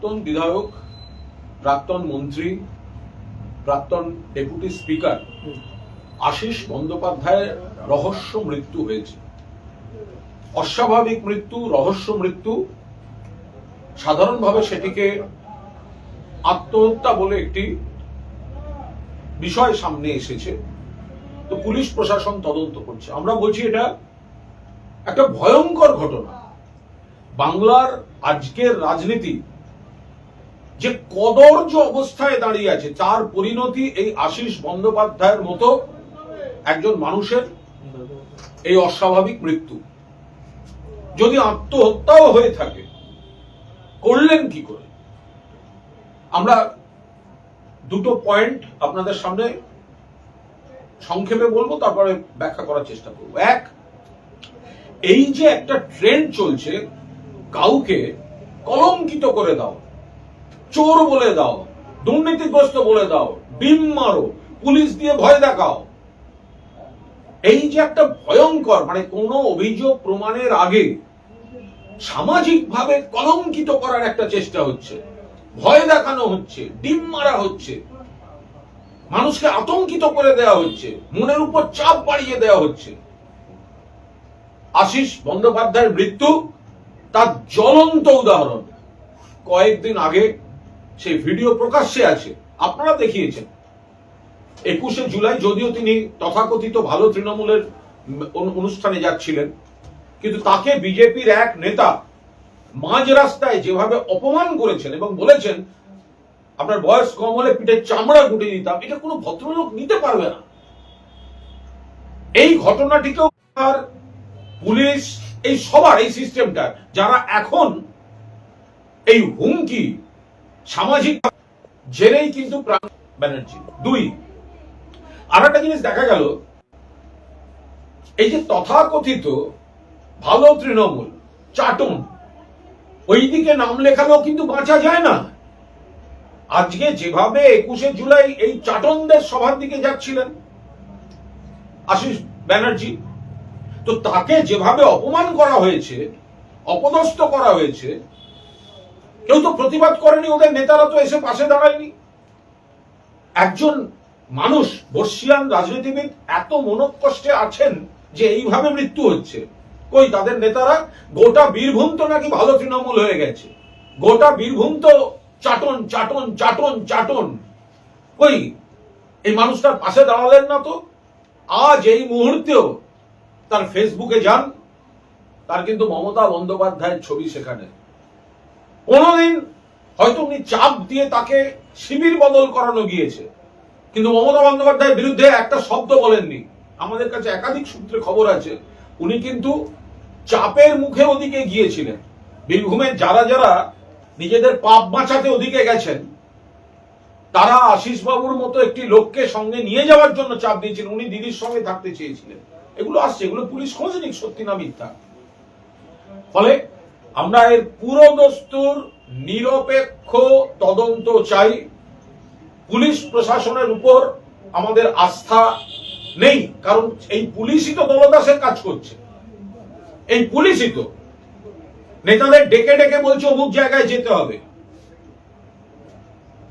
প্রাক্তন বিধায়ক, প্রাক্তন মন্ত্রী, প্রাক্তন ডেপুটি স্পিকার আশিস বন্দ্যোপাধ্যায়ের রহস্য মৃত্যু হয়েছে। অস্বাভাবিক মৃত্যু, রহস্য মৃত্যু। সাধারণভাবে সেটিকে আত্মহত্যা বলে একটি বিষয় সামনে এসেছে। তো পুলিশ প্রশাসন তদন্ত করছে। আমরা বলছি এটা একটা ভয়ঙ্কর ঘটনা। বাংলার আজকের রাজনীতি যে কদর্য অবস্থায় দাঁড়িয়ে আছে, তার পরিণতি এই আশিস বন্দ্যোপাধ্যায়ের মতো একজন মানুষের এই অস্বাভাবিক মৃত্যু। যদি আত্মহত্যাও হয়ে থাকে, করলেন কি করে? আমরা দুটো পয়েন্ট আপনাদের সামনে সংক্ষেপে বলবো, তারপরে ব্যাখ্যা করার চেষ্টা করবো। এক, এই যে একটা ট্রেন্ড চলছে, কাউকে কলঙ্কিত করে দাও, চোর বলে দাও, দুর্নীতিগ্রস্ত বলে দাও, ডিম মারো, পুলিশ দিয়ে ভয় দেখাও, এই যে একটা ভয়ঙ্কর, মানে কোনো অভিযোগ প্রমাণের আগে সামাজিকভাবে কলঙ্কিত করার একটা চেষ্টা হচ্ছে, ভয় দেখানো হচ্ছে, ডিম মারা হচ্ছে, মানুষকে আতঙ্কিত করে দেওয়া হচ্ছে, মনের উপর চাপ বাড়িয়ে দেওয়া হচ্ছে। আশিস বন্দ্যোপাধ্যায়ের মৃত্যু তার জ্বলন্ত উদাহরণ। কয়েকদিন আগে সেই ভিডিও প্রকাশ্যে আছে, আপনারা দেখিয়েছেন। 21শে জুলাই যদিও তিনি তথাকথিত ভালো তৃণমূলের অনুষ্ঠানে যাচ্ছিলেন, কিন্তু তাকে বিজেপির এক নেতা মাঝ রাস্তায় যেভাবে অপমান করেছেন এবং বলেছেন আপনার বয়স কম হলে পিঠের চামড়া গুটিয়ে দিতাম, এটা কোনো ভদ্রলোক নিতে পারবে না। এই ঘটনাটিকেও পুলিশ, এই সবার, এই সিস্টেমটা, যারা এখন এই হুমকি সামাজিক জেরেই কিন্তু প্রাণ ব্যানার্জি। দুই, আর একটা জিনিস দেখা গেল, এই যে তথাকথিত ভালো তৃণমূল চাটন, ওই দিকে নাম লেখালেও কিন্তু বাঁচা যায় না। আজকে যেভাবে 21শে জুলাই এই চাটনদের সভার দিকে যাচ্ছিলেন আশিস ব্যানার্জি, তো তাকে যেভাবে অপমান করা হয়েছে, অপদস্থ করা হয়েছে, কেউ তো প্রতিবাদ করেনি, ওদের নেতারা তো এসে পাশে দাঁড়ায়নি। একজন মানুষ, বর্ষিয়ান রাজনীতিবিদ এত মনোকষ্টে আছেন যে এইভাবে মৃত্যু হচ্ছে, কই তাদের নেতারা? গোটা বীরভূম তো নাকি ভালো তৃণমূল হয়ে গেছে, গোটা বীরভূম তো চাটন চাটন চাটন চাটন, কই এই মানুষটার পাশে দাঁড়ালেন না? তো আজ এই মুহূর্তেও তার ফেসবুকে যান, তার কিন্তু মমতা বন্দ্যোপাধ্যায়ের ছবি সেখানে। কোনদিন হয়তো উনি চাপ দিয়ে তাকে শিবির বদল করানো গিয়েছে, কিন্তু মমতা বন্দ্যোপাধ্যায়ের বিরুদ্ধে একটা শব্দ বলেননি। আমাদের কাছে একাধিক সূত্রে খবর আছে উনি কিন্তু চাপের মুখে ওদিকে গিয়েছিলেন। বীরভূমের যারা যারা নিজেদের পাপ বাঁচাতে ওদিকে গেছেন, তারা আশিস বাবুর মতো একটি লোককে সঙ্গে নিয়ে যাওয়ার জন্য চাপ দিয়েছিলেন। উনি দিদির সঙ্গে থাকতে চেয়েছিলেন। এগুলো আসছে, এগুলো পুলিশ খোঁজ নিক সত্যি না মিথ্যা। ফলে আমরা এর পুরো দস্তুর নিরপেক্ষ তদন্ত চাই। পুলিশ প্রশাসনের উপর আমাদের আস্থা নেই, কারণ এই পুলিশই তো দলদাসের কাজ করছে। এই পুলিশই তো নেতাদের ডেকে ডেকে বলছে অমুক জায়গায় যেতে হবে।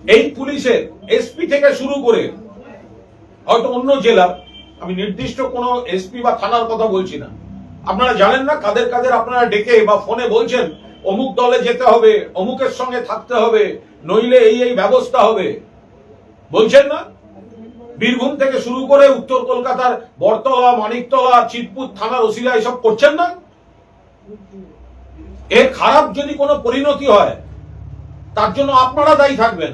এই পুলিশের এসপি থেকে শুরু করে হয়তো অন্য জেলার, আমি নির্দিষ্ট কোন এসপি বা থানার কথা বলছি না, আপনারা জানেন না কাদের কাদের আপনারা ডেকে বা ফোনে বলছেন অমুক দলে যেতে হবে, অমুকের সঙ্গে থাকতে হবে, নইলে এই এই ব্যবস্থা হবে, বলছেন না? বীরভূম থেকে শুরু করে উত্তর কলকাতার বড়তলা, মানিকতলা, চিতপুর থানার ওসিরা এসব করছেন না? এর খারাপ যদি কোনো পরিণতি হয়, তার জন্য আপনারা দায়ী থাকবেন।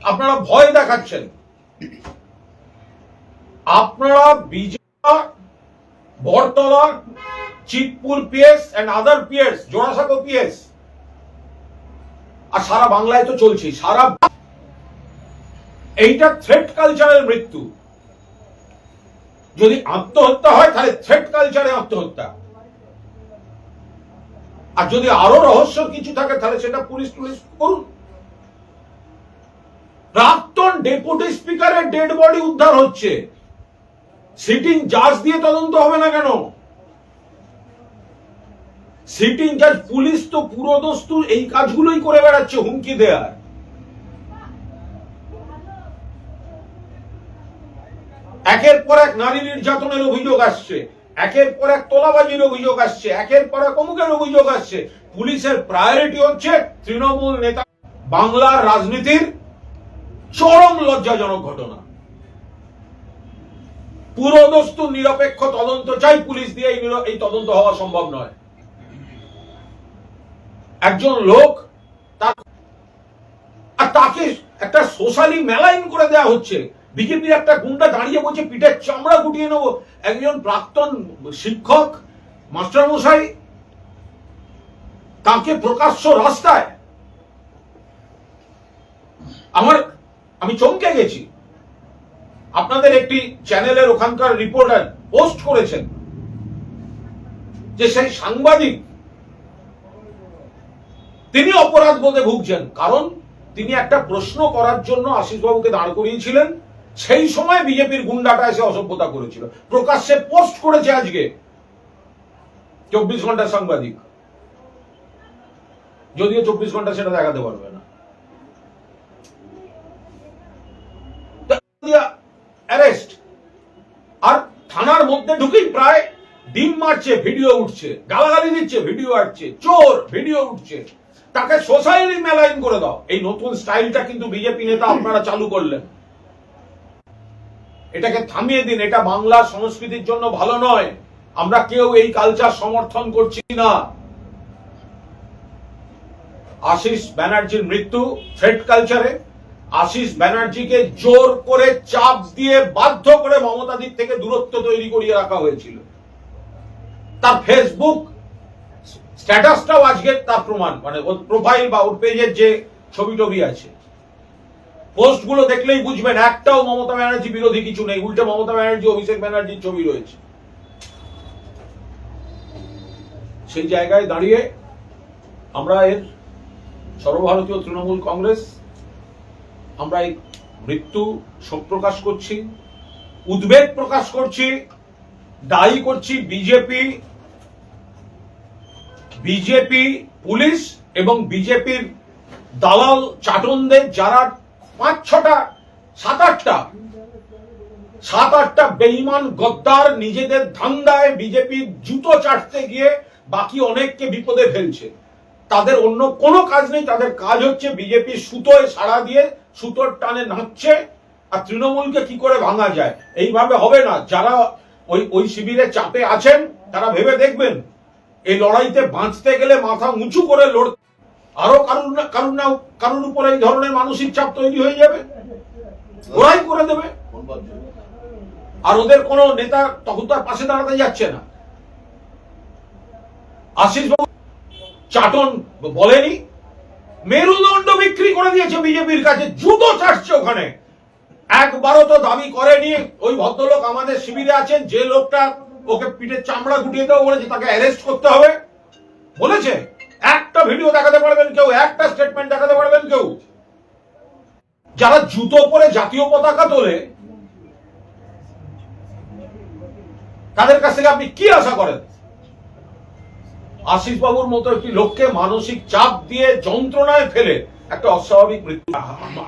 আপনারা ভয় দেখাচ্ছেন। আপনারা BJP, Burtolla, Chitpur PS and other PS, Jorasanko PS, আর সারা বাংলায় তো চলছে, সারা এইটা থ্রেট কালচারের মৃত্যু। যদি আত্মহত্যা হয় তাহলে থ্রেট কালচারে আত্মহত্যা, আর যদি আরো রহস্য কিছু থাকে তাহলে সেটা পুলিশ করুন। প্রাক্তন ডেপুটি স্পিকারের ডেড বডি উদ্ধার হচ্ছে, সিটিং জাজ দিয়ে তদন্ত হবে না কেন? সিটিং জাজ পুলিশ তো পুরোদস্তু এই কাজগুলোই করে বেড়াচ্ছে, হুমকি দেয়ার। একের পর এক নারী নির্যাতনের অভিযোগ আসছে, একের পর এক তোলাবাজির অভিযোগ আসছে, একের পর এক অমুকের অভিযোগ আসছে। পুলিশের প্রায়োরিটি হচ্ছে তৃণমূল নেতা। বাংলার রাজনীতির চরম লজ্জাজনক ঘটনা। পুরোদস্তু নিরপেক্ষ তদন্ত চাই, পুলিশ দিয়ে এই তদন্ত হওয়া সম্ভব নয়। একজন লোক তাকে একটা সোশ্যালি মেলাইন করে দেওয়া হচ্ছে। বিজেপির একটা গুন্ডা দাঁড়িয়ে বলছে পিঠের চামড়া গুটিয়ে নেবো। একজন প্রাক্তন শিক্ষক মাস্টারমশাই তাকে প্রকাশ্য রাস্তায়, আমি চমকে গেছি। আপনাদের একটি চ্যানেলের ওখানকার রিপোর্টার পোস্ট করেছেন যে সেই সাংবাদিক তিনি অপরাধ বোধে ভুগছেন, কারণ তিনি একটা প্রশ্ন করার জন্য আশিস বাবুকে দাঁড় করিয়েছিলেন। সেই সময় বিজেপির গুন্ডাটা এসে অসভ্যতা করেছিল। প্রকাশ্যে পোস্ট করেছে আজকে 24 ঘন্টার সাংবাদিক, যদিও 24 ঘন্টা সেটা দেখাতে পারবে না। অ্যারেস্ট, আর থানার মধ্যে ঢুকেই প্রায় ডিম মারছে, ভিডিও উঠছে, গালাগালি দিচ্ছে, ভিডিও আসছে, চোর, ভিডিও উঠছে। তাকে সোসাইটি মেলাইন করে দাও। এই নতুন স্টাইলটা কিন্তু বিজেপি নেতা আপনারা চালু করলেন। এটাকে থামিয়ে দিন। এটা বাংলা সংস্কৃতির জন্য ভালো নয়। আমরা কেউ এই কালচার সমর্থন করছি না। আশিস ব্যানার্জির মৃত্যু থ্রেট কালচারে। আশিস ব্যানার্জিকে জোর করে চাপ দিয়ে বাধ্য করে মমতাদির থেকে দূরত্ব তৈরি করিয়ে রাখা হয়েছিল। তার ফেসবুক স্ট্যাটাসটাও আজকে তার প্রমাণ, মানে ওর প্রোফাইল বা ওর পেজের যে ছবি টবি আছে, পোস্টগুলো দেখলেই বুঝবেন একটাও মমতা ব্যানার্জি বিরোধী কিছু নেই। উল্টে মমতা ব্যানার্জি, অভিষেক ব্যানার্জির ছবি রয়েছে। সেই জায়গায় দাঁড়িয়ে আমরা এর সর্বভারতীয় তৃণমূল কংগ্রেস আমরা এই মৃত্যু শোক প্রকাশ করছি, উদ্বেগ প্রকাশ করছি, দায়ী করছি বিজেপি পুলিশ এবং বিজেপির দালাল চাটনদের, যারা 5-6টা 7-8টা বেঈমান গদ্দার নিজেদের ধান্দায় বিজেপির জুতো চাটতে গিয়ে বাকি অনেককে বিপদে ফেলছে। তাদের অন্য কোনো কাজ নেই। তাদের কাজ হচ্ছে বিজেপির সুতোয় সাড়া দিয়ে সুতোর টানে নাচছে আর তৃণমূলকে কি করে ভাঙা যায়। এইভাবে হবে না। যারা ওই শিবিরে চাপে আছেন তারা ভেবে দেখবেন, এই লড়াইতে বাঁচতে গেলে মাথা উঁচু করে লড়তে, আরো কারুর উপর এই ধরনের মানসিক চাপ তৈরি হয়ে যাবে, ওরাই করে দেবে। আর ওদের কোনো নেতা তখন তার পাশে দাঁড়াতে যাচ্ছে না। আশিস বাবু চাটন বলেনি, মেরুদণ্ড বিক্রি করে দিয়েছে বিজেপির কাছে, জুতো চাটছে ওখানে। একবারও তো দাবি করেনি ওই ভদ্রলোক আমাদের শিবিরে আছেন, যে লোকটা ওকে পিঠের চামড়া গুটিয়ে দেওয়া বলেছে তাকে অ্যারেস্ট করতে হবে বলেছে? একটা ভিডিও দেখাতে পারবেন কেউ? একটা স্টেটমেন্ট দেখাতে পারবেন কেউ? যারা জুতো পরে জাতীয় পতাকা তোলে তাদের কাছ থেকে আপনি কি আশা করেন? আশিস বাবুর মতো একটি লোককে মানসিক চাপ দিয়ে যন্ত্রণায় ফেলে একটা অস্বাভাবিক মৃত্যু।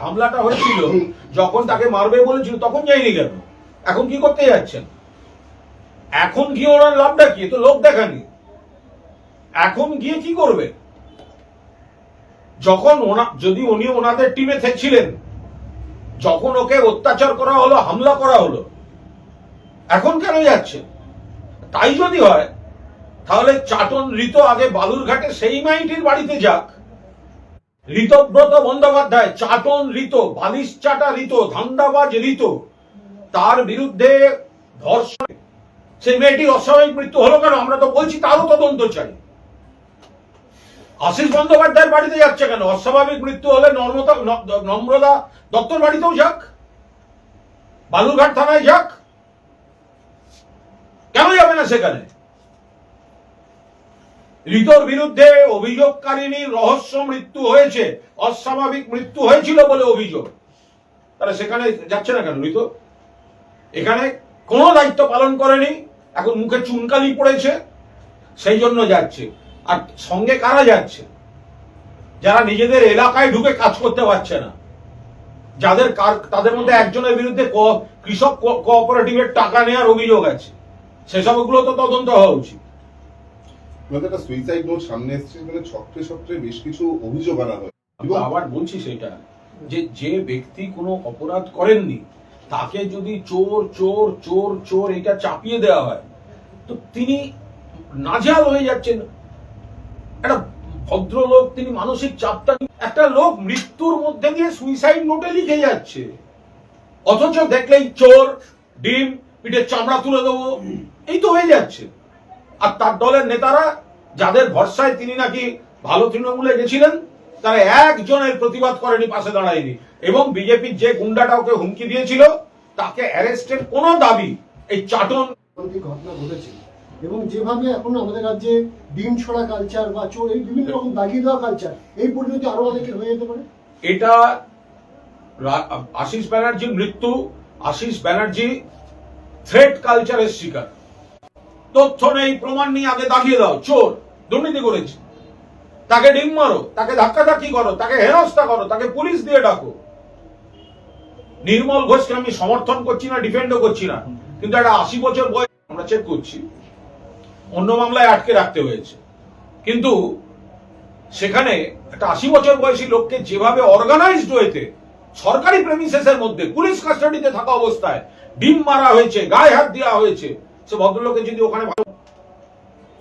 হামলাটা হয়েছিল যখন তাকে মারবে বলেছিল তখন যায়নি কেন? এখন কি করতে যাচ্ছেন? এখন গিয়ে ওনার লাভটা কি? তো লোক দেখানি। এখন গিয়ে কি করবে? যখন যদি উনি ওনাদের টিমে ছিলেন, যখন ওকে অত্যাচার করা হলো, হামলা করা হলো, এখন কেন যাচ্ছে? তাই যদি হয় তাহলে চাটন ঋত আগে বালুরঘাটে সেই মাইটির বাড়িতে যাক। ঋতব্রত বন্দ্যোপাধ্যায়, চাটন ঋত, বালিশ চাটা ঋত, ধান্দাবাজ ঋত, তার বিরুদ্ধে ধর্ষণ, সেই মেয়েটির অস্বাভাবিক মৃত্যু হলো কেন? আমরা তো বলছি তারও তদন্ত চাই। আশিস বন্দ্যোপাধ্যায়ের বাড়িতে যাচ্ছে কেন? অস্বাভাবিক মৃত্যু হলে নম্রতা দত্তর বাড়িতেও যাক, বালুরঘাট থানায় যাক, কেন যাবে না সেখানে? ঋতর বিরুদ্ধে অভিযোগকারিনীর রহস্য মৃত্যু হয়েছে, অস্বাভাবিক মৃত্যু হয়েছিল বলে অভিযোগ, তাহলে সেখানে যাচ্ছে না কেন ঋত? এখানে কোনো দায়িত্ব পালন করেনি, এখন মুখে চুনকালি পড়েছে, সেই জন্য যাচ্ছে। আর সঙ্গে কারা যাচ্ছে? যারা নিজেদের এলাকায় ঢুকে কাজ করতে পারছে না, তাদের মধ্যে একজনের বিরুদ্ধে কৃষক কোঅপারেটিভের টাকা নেওয়ার অভিযোগ আছে, সেসবগুলো তো তদন্ত হওয়া উচিত। একটা সুইসাইড নোট সামনে এসেছে, ছত্রে ছত্রে বেশ কিছু অভিযোগ আনা হয়। আবার বলছি সেটা যে ব্যক্তি কোনো অপরাধ করেননি তাকে যদি চোর চোর চোর চোর এটা চাপিয়ে দেওয়া হয় তো তিনি নাজেহাল হয়ে যাচ্ছেন। একটা ভদ্রলোক, তিনি মানসিক চাপটা, একটা লোক মৃত্যুর মধ্যে দিয়ে সুইসাইড নোটে লিখে যাচ্ছে, অথচ দেখলেই চোর, ডিম, পিঠের চামড়া তুলে দেবো, এই তো হয়ে যাচ্ছে। আর তার দলের নেতারা যাদের ভরসায় তিনি নাকি ভালো তৃণমূলে গেছিলেন, তারা একজনের প্রতিবাদ করেনি, পাশে দাঁড়ায়নি। এবং বিজেপির যে গুন্ডাটা ওকে হুমকি দিয়েছিল তাকে অ্যারেস্টের কোনো দাবি এই চাটন ঘটনা ঘটেছে। এবং যেভাবে এখন আমাদের রাজ্যে ডিম ছড়া কালচার বা চোর, এই বিভিন্ন রকম দাগিয়ে দেওয়া কালচার, এই পরিণতি আরো অনেকের হয়ে যেতে পারে। এটা আশিস ব্যানার্জির মৃত্যু, আশিস ব্যানার্জি থ্রেট কালচারের শিকার। তথ্য নেই, প্রমাণ নেই, আগে দাগিয়ে দাও, চোর, দুর্নীতি করেছে, তাকে ডিম মারো, তাকে ধাক্কাধাক্কি করো, তাকে হেনস্থা করো, তাকে পুলিশ দিয়ে ডাকো। নির্মল ঘোষকে আমি সমর্থন করছি না, ডিফেন্ডও করছি না, কিন্তু একটা 80 বছর বয়স, আমরা চেক করছি, অন্য মামলায় আটকে রাখতে হয়েছে, কিন্তু সেখানে একটা 80 বছর বয়সী লোককে যেভাবে অর্গানাইজড ওয়েতে সরকারি প্রেমিসেসের মধ্যে পুলিশ কাস্টাডিতে থাকা অবস্থায় ডিম মারা হয়েছে, গায়ে হাত দেওয়া হয়েছে, সে ভদ্রলোকে যদি ওখানে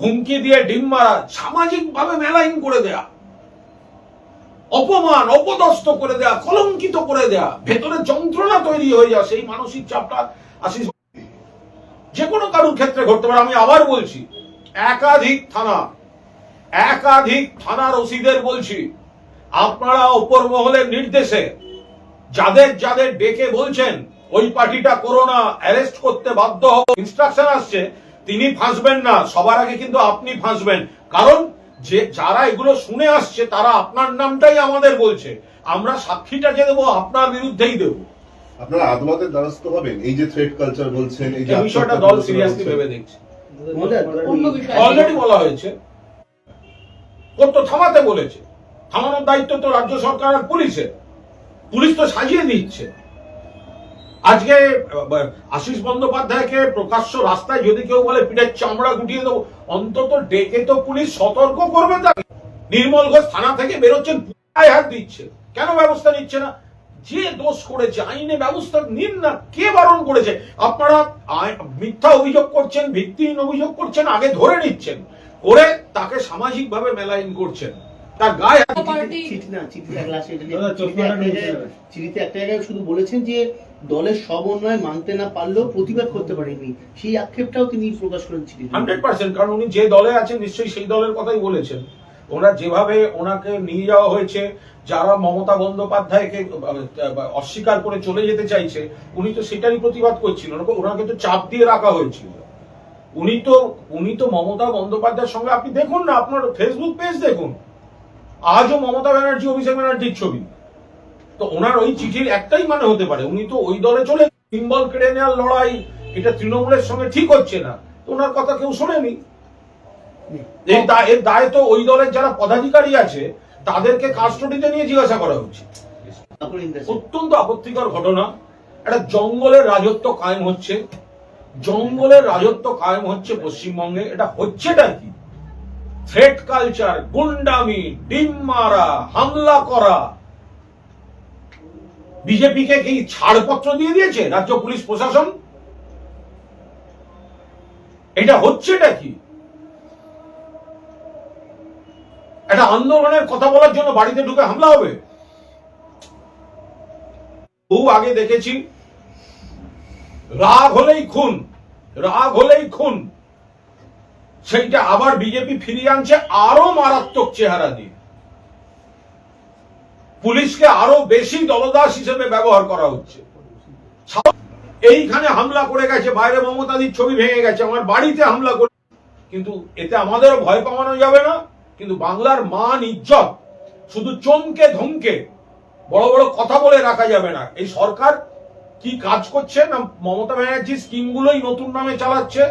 হুমকি দিয়ে ডিম মারা, সামাজিক ভাবে মেলাইন করে দেয়া, অপমান অপদস্থ করে দেয়া, কলঙ্কিত করে দেয়া, ভেতরে যন্ত্রণা তৈরি হয়ে যাওয়া, সেই মানসিক চাপটা আশিস যে কোনো কারোর ক্ষেত্রে ঘটতে পারে। আমি আবার বলছি, একাধিক থানার ওসিদের বলছি, আপনারা উপর মহলের নির্দেশে যাদের যাদের ডেকে বলছেন ওই পার্টিটা করো না, অ্যারেস্ট করতে বাধ্য হব, ইনস্ট্রাকশন আসছে, তিনি ফাঁসবেন না, সবার আগে কিন্তু আপনি ফাঁসবেন। কারণ যে যারা এগুলো শুনে আসছে তারা আপনার নামটাই আমাদের বলছে, আমরা সাক্ষীটা যে দেবো আপনার বিরুদ্ধেই দেব। আপনারা আদালতের দ্বারস্থ হবেন? এই যে থ্রেট কালচার বলছেন, এই যে বিষয়টা দল সিরিয়াসলি ভেবে দেখছে। অলরেডি বলা হয়েছে, কোর্ট তো থামাতে বলেছে, থামানোর দায়িত্ব তো রাজ্য সরকার আর পুলিশের। পুলিশ তো সাজিয়ে দিচ্ছে। আজকে আশিস বন্দ্যোপাধ্যায়কে প্রকাশ্য রাস্তায় যদি কেউ বলে পিঠের চামড়া গুটিয়ে দেবো, অন্তত ডেকে তো পুলিশ সতর্ক করবে তাকে। নির্মল ঘোষ থানা থেকে বেরোচ্ছেন, পায়ে হাত দিচ্ছে, কেন ব্যবস্থা নিচ্ছে না? যে দোষ করেছে আইনে ব্যবস্থা নিন না, কে বারণ করেছে? আপনারা মিথ্যা অভিযোগ করছেন, ভিত্তিহীন অভিযোগ করছেন, আগে ধরে নিচ্ছেন, করে তাকে সামাজিক ভাবে মেলাইন করছেন, তার গায়ে চিঠিতে একটা জায়গায় শুধু বলেছেন যে দলের সব উন্নয়ন মানতে না পারলেও প্রতিবাদ করতে পারেননি, সেই আক্ষেপটাও তিনি প্রকাশ করেন চিঠিতে। 100%, কারণ উনি যে দলে আছেন নিশ্চয়ই সেই দলের কথাই বলেছেন। ওনার যেভাবে ওনাকে নিয়ে যাওয়া হয়েছে, যারা মমতা বন্দ্যোপাধ্যায়কে অস্বীকার করে চলে যেতে চাইছে, উনি তো সেটারই প্রতিবাদ করছিলেন, ওনাকে তো চাপ দিয়ে রাখা হয়েছিল। উনি তো মমতা বন্দ্যোপাধ্যায়ের সঙ্গে, আপনি দেখুন না, আপনার ফেসবুক পেজ দেখুন, আজও মমতা ব্যানার্জি, অভিষেক ব্যানার্জির ছবি। তো ওনার ওই চিঠির একটাই মানে হতে পারে, উনি তো ওই দলে চলে, সিম্বল কেড়ে নেওয়ার লড়াই, এটা তৃণমূলের সঙ্গে ঠিক হচ্ছে না, তো ওনার কথা কেউ শোনেনি। এর দায় তো ওই দলের যারা পদাধিকারী আছে তাদেরকে কাস্টডিতে নিয়ে জিজ্ঞাসা করা উচিত। অত্যন্ত আপত্তিকর ঘটনা। একটা জঙ্গলের রাজত্ব কায়েম হচ্ছে, পশ্চিমবঙ্গে। এটা হচ্ছেটা কি? থ্রেট কালচার, গুন্ডামি, ডিম মারা, হামলা করা। বিজেপিকে কি ছাড়পত্র দিয়ে দিয়েছে রাজ্য পুলিশ প্রশাসন? এটা হচ্ছেটা কি? একটা আন্দোলনের কথা বলার জন্য বাড়িতে ঢুকে হামলা হবে? বহু আগে দেখেছি, রাগ হলেই খুন, সেইটা আবার বিজেপি ফিরিয়ে আনছে আরো মারাত্মক চেহারা দিয়ে। পুলিশকে আরো বেশি দলদাস হিসেবে ব্যবহার করা হচ্ছে। এইখানে হামলা করে গেছে, বাইরে মমতাদির ছবি ভেঙে গেছে, আমার বাড়িতে হামলা করে, কিন্তু এতে আমাদেরও ভয় পাওয়ানো যাবে না। কিন্তু বাংলার মান ইজ্জত শুধু চমকে ধমকে বড় বড় কথা বলে রাখা যাবে না। এই সরকার কি কাজ করছে না, মমতা ব্যানার্জি স্কিমগুলোই নতুন নামে চালাচ্ছে,